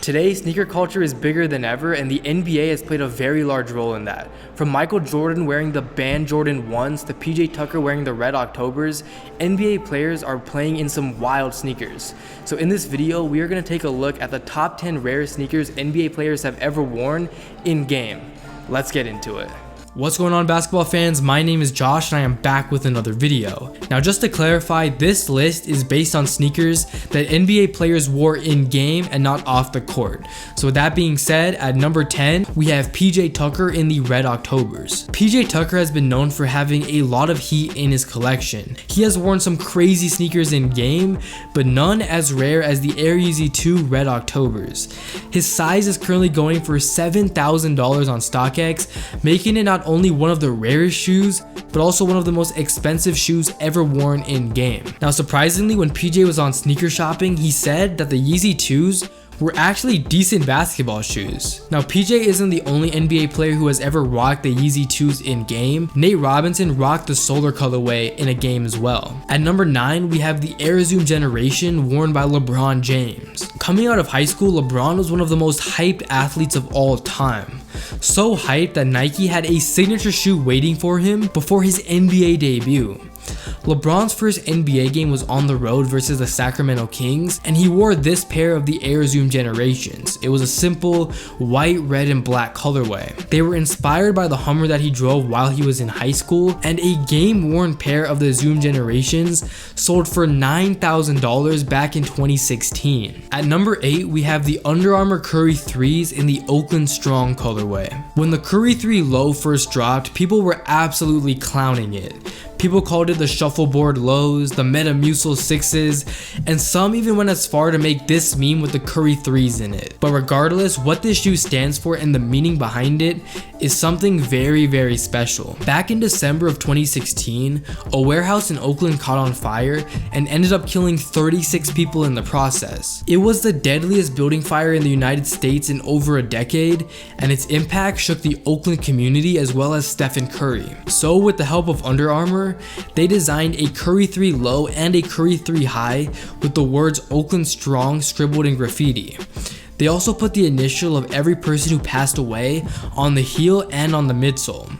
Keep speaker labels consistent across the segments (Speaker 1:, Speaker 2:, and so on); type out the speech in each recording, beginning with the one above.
Speaker 1: Today, sneaker culture is bigger than ever, and the NBA has played a very large role in that. From Michael Jordan wearing the Banned Jordan 1s to PJ Tucker wearing the Red Octobers, NBA players are playing in some wild sneakers. So in this video, we are going to take a look at the top 10 rarest sneakers NBA players have ever worn in game. Let's get into it. What's going on, basketball fans? My name is Josh and I am back with another video. Now, just to clarify, this list is based on sneakers that NBA players wore in game and not off the court. So with that being said, at number 10, we have PJ Tucker in the Red Octobers. PJ Tucker has been known for having a lot of heat in his collection. He has worn some crazy sneakers in game, but none as rare as the Air YEEZY 2 Red Octobers. His size is currently going for $7,000 on StockX, making it not only one of the rarest shoes, but also one of the most expensive shoes ever worn in game. Now, surprisingly, when PJ was on sneaker shopping, he said that the YEEZY 2s were actually decent basketball shoes. Now, PJ isn't the only NBA player who has ever rocked the YEEZY 2s in game. Nate Robinson rocked the solar colorway in a game as well. At number 9, we have the Air Zoom Generation worn by LeBron James. Coming out of high school, LeBron was one of the most hyped athletes of all time. So hyped that Nike had a signature shoe waiting for him before his NBA debut. LeBron's first NBA game was on the road versus the Sacramento Kings, and he wore this pair of the Air Zoom Generations. It was a simple white, red, and black colorway. They were inspired by the Hummer that he drove while he was in high school, and a game-worn pair of the Zoom Generations sold for $9,000 back in 2016. At number 8, we have the Under Armour Curry 3s in the Oakland Strong colorway. When the Curry 3 Low first dropped, people were absolutely clowning it. People called it the Shuffleboard Lows, the Metamucil 6s, and some even went as far to make this meme with the Curry 3s in it. But regardless, what this shoe stands for and the meaning behind it is something very, very special. Back in December of 2016, a warehouse in Oakland caught on fire and ended up killing 36 people in the process. It was the deadliest building fire in the United States in over a decade, and its impact shook the Oakland community as well as Stephen Curry. So with the help of Under Armour, they designed a Curry 3 Low and a Curry 3 High with the words Oakland Strong scribbled in graffiti. They also put the initial of every person who passed away on the heel and on the midsole.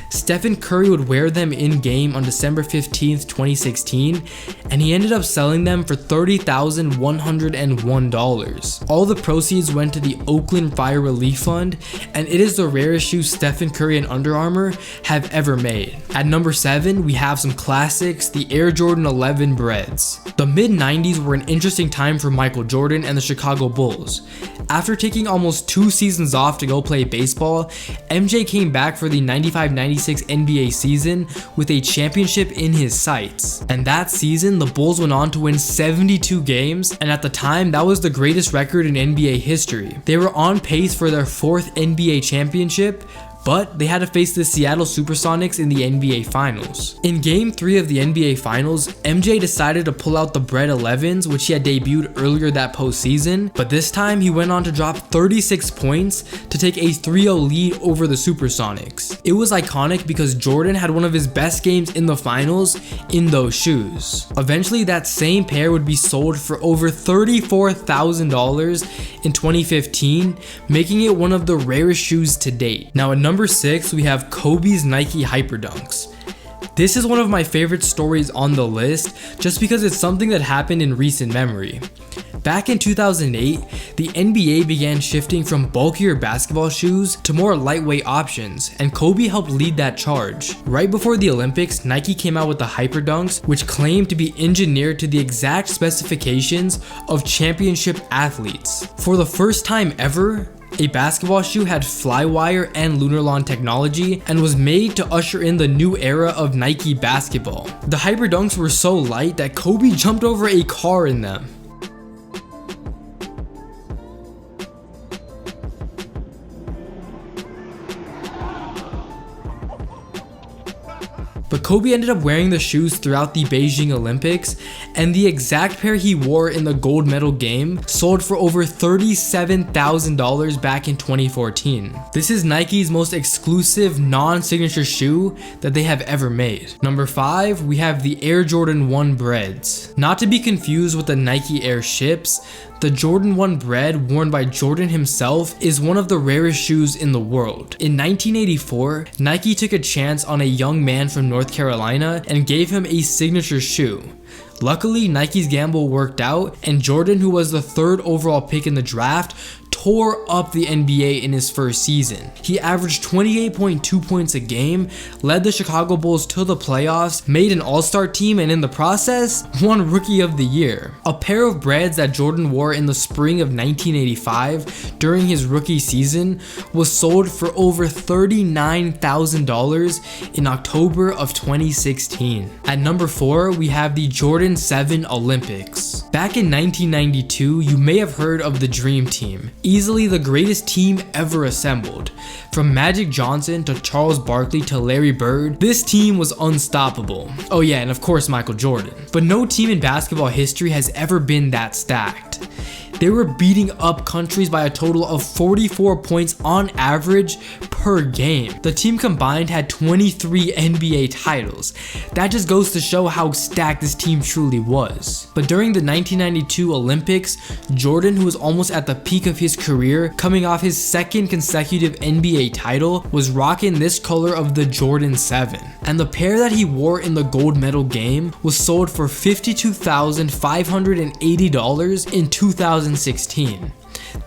Speaker 1: Stephen Curry would wear them in game on December 15th, 2016, and he ended up selling them for $30,101. All the proceeds went to the Oakland Fire Relief Fund, and it is the rarest shoe Stephen Curry and Under Armour have ever made. At number 7, we have some classics, the Air Jordan 11 BREDS. The mid-90s were an interesting time for Michael Jordan and the Chicago Bulls. After taking almost 2 seasons off to go play baseball, MJ came back for the 95-96 NBA season with a championship in his sights. And that season, the Bulls went on to win 72 games, and at the time, that was the greatest record in NBA history. They were on pace for their 4th NBA championship, but they had to face the Seattle Supersonics in the NBA Finals. In Game 3 of the NBA Finals, MJ decided to pull out the Bred 11s, which he had debuted earlier that postseason, but this time he went on to drop 36 points to take a 3-0 lead over the Supersonics. It was iconic because Jordan had one of his best games in the finals in those shoes. Eventually, that same pair would be sold for over $34,000 in 2015, making it one of the rarest shoes to date. Now, at number 6, we have Kobe's Nike Hyperdunks. This is one of my favorite stories on the list just because it's something that happened in recent memory. Back in 2008, the NBA began shifting from bulkier basketball shoes to more lightweight options, and Kobe helped lead that charge. Right before the Olympics, Nike came out with the Hyperdunks, which claimed to be engineered to the exact specifications of championship athletes. For the first time ever, a basketball shoe had Flywire and Lunarlon technology and was made to usher in the new era of Nike basketball. The Hyperdunks were so light that Kobe jumped over a car in them. But Kobe ended up wearing the shoes throughout the Beijing Olympics, and the exact pair he wore in the gold medal game sold for over $37,000 back in 2014. This is Nike's most exclusive non-signature shoe that they have ever made. Number 5, we have the Air Jordan 1 BREDS. Not to be confused with the Nike Air Ships, The Jordan 1 Bred worn by Jordan himself is one of the rarest shoes in the world. In 1984, Nike took a chance on a young man from North Carolina and gave him a signature shoe. Luckily, Nike's gamble worked out, and Jordan, who was the 3rd overall pick in the draft, tore up the NBA in his first season. He averaged 28.2 points a game, led the Chicago Bulls to the playoffs, made an all-star team, and in the process, won Rookie of the Year. A pair of Breds that Jordan wore in the spring of 1985 during his rookie season was sold for over $39,000 in October of 2016. At number 4, we have the Jordan 7 Olympics. Back in 1992, you may have heard of the Dream Team. Easily the greatest team ever assembled. From Magic Johnson to Charles Barkley to Larry Bird, this team was unstoppable. Oh yeah, and of course Michael Jordan. But no team in basketball history has ever been that stacked. They were beating up countries by a total of 44 points on average per game. The team combined had 23 NBA titles. That just goes to show how stacked this team truly was. But during the 1992 Olympics, Jordan, who was almost at the peak of his career, coming off his 2nd consecutive NBA title, was rocking this color of the Jordan 7. And the pair that he wore in the gold medal game was sold for $52,580 in 2016.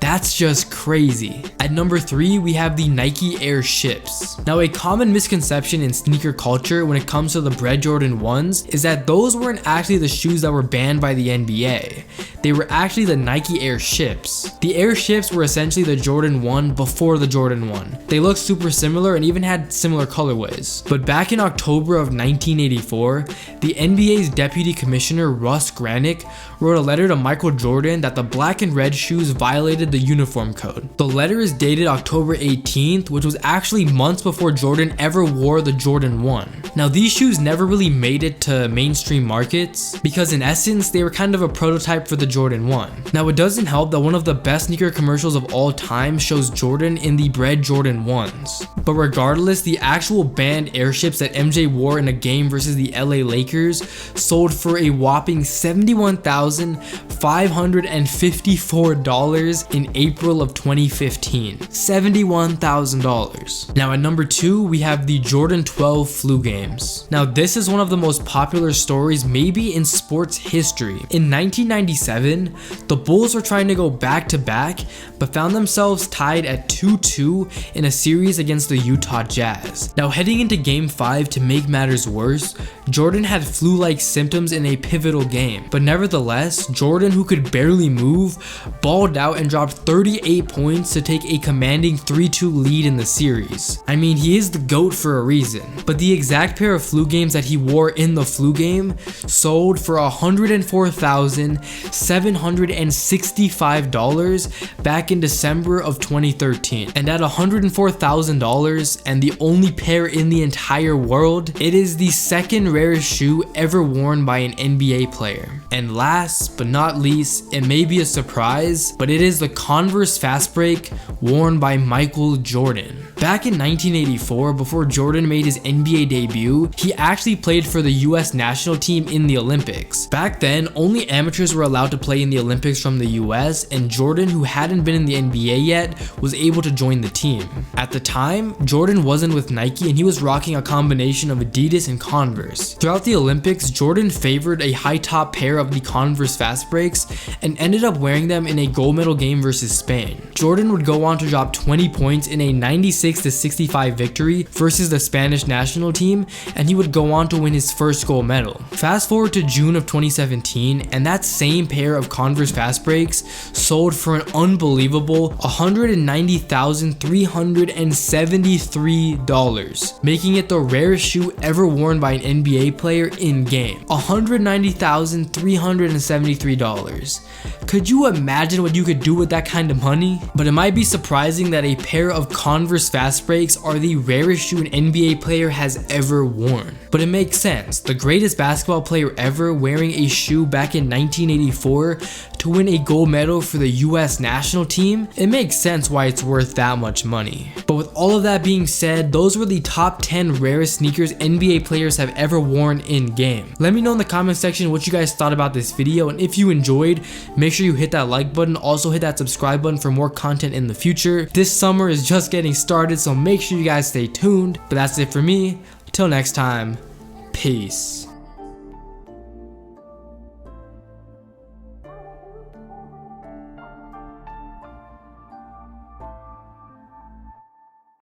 Speaker 1: That's just crazy. At number 3, we have the Nike Air Ships. Now, a common misconception in sneaker culture when it comes to the Bred Jordan 1s is that those weren't actually the shoes that were banned by the NBA. They were actually the Nike Air Ships. The Air Ships were essentially the Jordan 1 before the Jordan 1. They looked super similar and even had similar colorways. But back in October of 1984, the NBA's Deputy Commissioner Russ Granick wrote a letter to Michael Jordan that the black and red shoes violated the uniform code. The letter is dated October 18th, which was actually months before Jordan ever wore the Jordan 1. Now, these shoes never really made it to mainstream markets because in essence, they were kind of a prototype for the Jordan 1. Now, it doesn't help that one of the best sneaker commercials of all time shows Jordan in the Bred Jordan 1s. But regardless, the actual banned airships that MJ wore in a game versus the LA Lakers sold for a whopping $71,554 in April of 2015. $71,000. Now at number 2, we have the Jordan 12 flu games. Now this is one of the most popular stories maybe in sports history. In 1997, the Bulls were trying to go back to back, but found themselves tied at 2-2 in a series against the Utah Jazz. Now heading into game 5, to make matters worse, Jordan had flu-like symptoms in a pivotal game, but nevertheless, Jordan, who could barely move, balled out and dropped 38 points to take a commanding 3-2 lead in the series. I mean, he is the GOAT for a reason, but the exact pair of flu games that he wore in the flu game sold for $104,765 back in December of 2013. And at $104,000 and the only pair in the entire world, it is the 2nd rarest shoe ever worn by an NBA player. And last but not least, it may be a surprise, but it is the CONVERSE FASTBREAK worn by Michael Jordan. Back in 1984, before Jordan made his NBA debut, he actually played for the US national team in the Olympics. Back then, only amateurs were allowed to play in the Olympics from the US, and Jordan, who hadn't been in the NBA yet, was able to join the team. At the time, Jordan wasn't with Nike and he was rocking a combination of Adidas and Converse. Throughout the Olympics, Jordan favored a high top pair of the CONVERSE FASTBREAKs and ended up wearing them in a gold medal game versus Spain. Jordan would go on to drop 20 points in a 96-65 victory versus the Spanish national team, and he would go on to win his first gold medal. Fast forward to June of 2017, and that same pair of CONVERSE FASTBREAKs sold for an unbelievable $190,373, making it the rarest shoe ever worn by an NBA player in game. $190,373. Could you imagine what you could do with that kind of money? But it might be surprising that a pair of CONVERSE FASTBREAKs are the rarest shoe an NBA player has ever worn. But it makes sense. The greatest basketball player ever wearing a shoe back in 1984 to win a gold medal for the US national team, it makes sense why it's worth that much money. But with all of that being said, those were the top 10 rarest sneakers NBA players have ever worn in game. Let me know in the comment section what you guys thought about this video, and if you enjoyed, make sure you hit that like button. Also hit that subscribe button for more content in the future. This summer is just getting started, so make sure you guys stay tuned. But that's it for me. Till next time, peace.